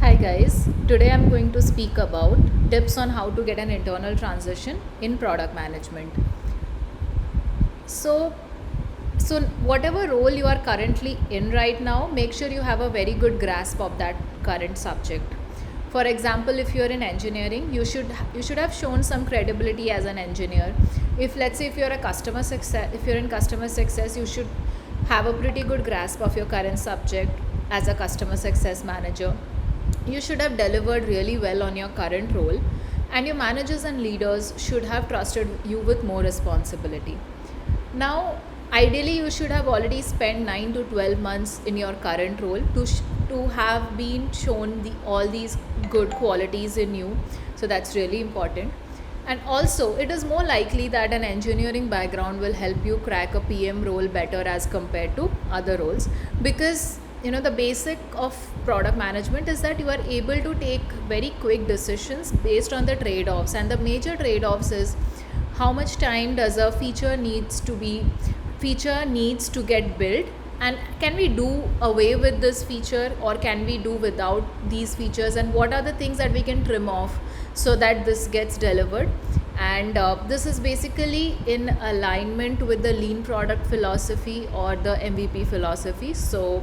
Hi guys, today I'm going to speak about tips on how to get an internal transition in product management. So, so whatever role you are currently in right now, make sure you have a very good grasp of that current subject. For example, if you're in engineering, you should have shown some credibility as an engineer. If let's say if you're a customer success, if you're in customer success, you should have a pretty good grasp of your current subject as a customer success manager. You should have delivered really well on your current role, and your managers and leaders should have trusted you with more responsibility. Now, ideally, you should have already spent 9 to 12 months in your current role to have been shown all these good qualities in you. So, that's really important. And also, it is more likely that an engineering background will help you crack a PM role better as compared to other roles, because the basic of product management is that you are able to take very quick decisions based on the trade offs, and the major trade offs is how much time does a feature needs to get built, and can we do away with this feature, or can we do without these features, and what are the things that we can trim off so that this gets delivered. And this is basically in alignment with the lean product philosophy or the MVP philosophy, so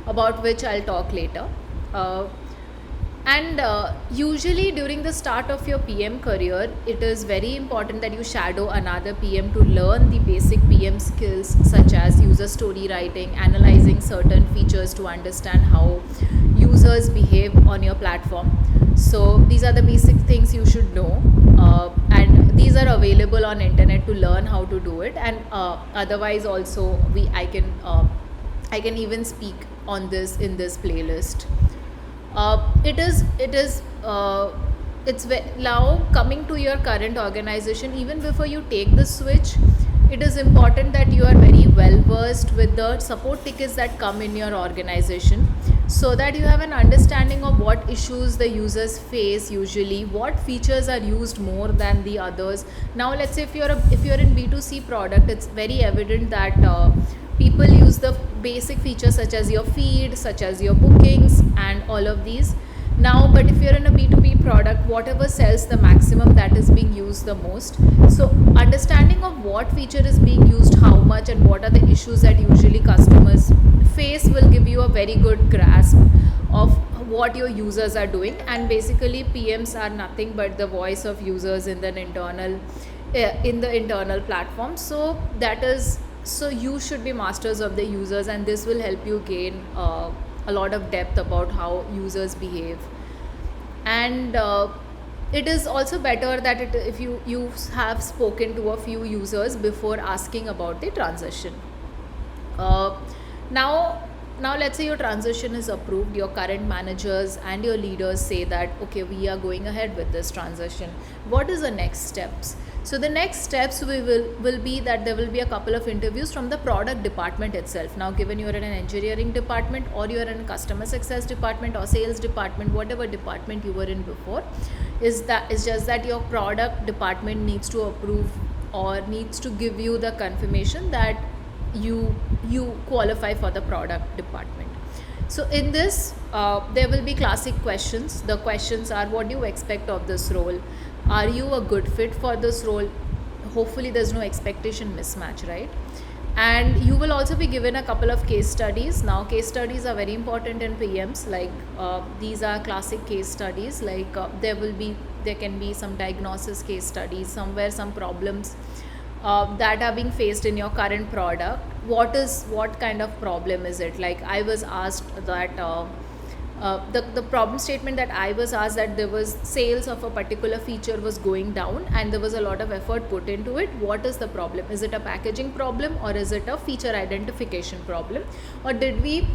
about which I'll talk later. uh, and usually during the start of your PM career, it is very important that you shadow another PM to learn the basic PM skills, such as user story writing, analyzing certain features to understand how users behave on your platform. So these are the basic things you should know, and these are available on internet to learn how to do it. And otherwise, also I can even speak on this in this playlist. Now coming to your current organization. Even before you take the switch, it is important that you are very well versed with the support tickets that come in your organization, so that you have an understanding of what issues the users face, usually what features are used more than the others. Now let's say if you're in B2C product, it's very evident that people use the basic features such as your feed, such as your bookings, and all of these. Now, but if you're in a B2B product, whatever sells the maximum, that is being used the most. So understanding of what feature is being used how much and what are the issues that usually customers face will give you a very good grasp of what your users are doing. And basically PMs are nothing but the voice of users in the internal platform. So you should be masters of the users, and this will help you gain a lot of depth about how users behave. And it is also better that if you have spoken to a few users before asking about the transition. uh, now now let's say your transition is approved, your current managers and your leaders say that okay, we are going ahead with this transition. What is the next steps? So the next steps will be that there will be a couple of interviews from the product department itself. Now, given you are in an engineering department, or you are in a customer success department or sales department, whatever department you were in before, is just that your product department needs to approve or needs to give you the confirmation that you qualify for the product department. So in this, there will be classic questions. The questions are: what do you expect of this role? Are you a good fit for this role? Hopefully there's no expectation mismatch, right? And you will also be given a couple of case studies. Now, case studies are very important in PMs. Like these are classic case studies. Like there can be some diagnosis case studies, somewhere some problems that are being faced in your current product. What kind of problem is it? Like I was asked that the problem statement that I was asked, that there was sales of a particular feature was going down and there was a lot of effort put into it. What is the problem? Is it a packaging problem, or is it a feature identification problem, or did we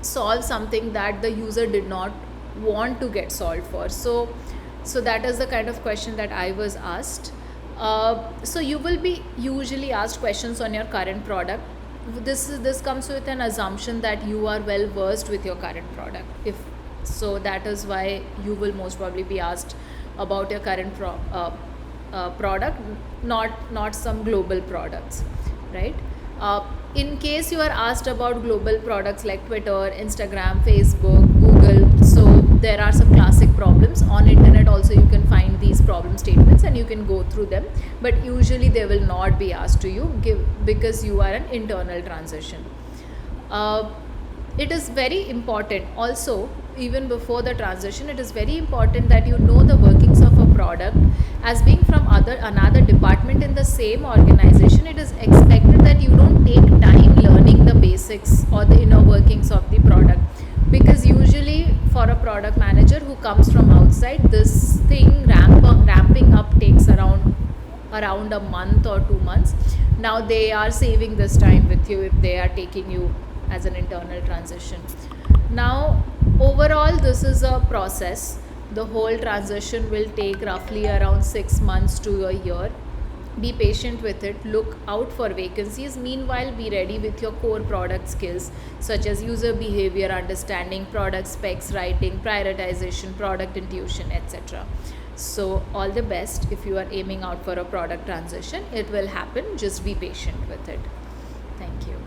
solve something that the user did not want to get solved for? So that is the kind of question that I was asked. So you will be usually asked questions on your current product. This comes with an assumption that you are well versed with your current product. If so, that is why you will most probably be asked about your current product, not some global products, right? In case you are asked about global products like Twitter, Instagram, Facebook, Google, so there are documents and you can go through them, but usually they will not be asked to you because you are an internal transition. It is very important also, even before the transition, it is very important that you know the workings of a product. As being from another department in the same organization, it is expected that you don't take time learning the basics or the inner workings of the product, because usually for a product manager who comes from outside, this thing ramping up takes around a month or 2 months. Now they are saving this time with you if they are taking you as an internal transition. Now overall this is a process. The whole transition will take roughly around 6 months to a year. Be patient with it, look out for vacancies. Meanwhile, be ready with your core product skills such as user behavior understanding, product specs writing, prioritization, product intuition, etc. So all the best if you are aiming out for a product transition. It will happen, just be patient with it. Thank you.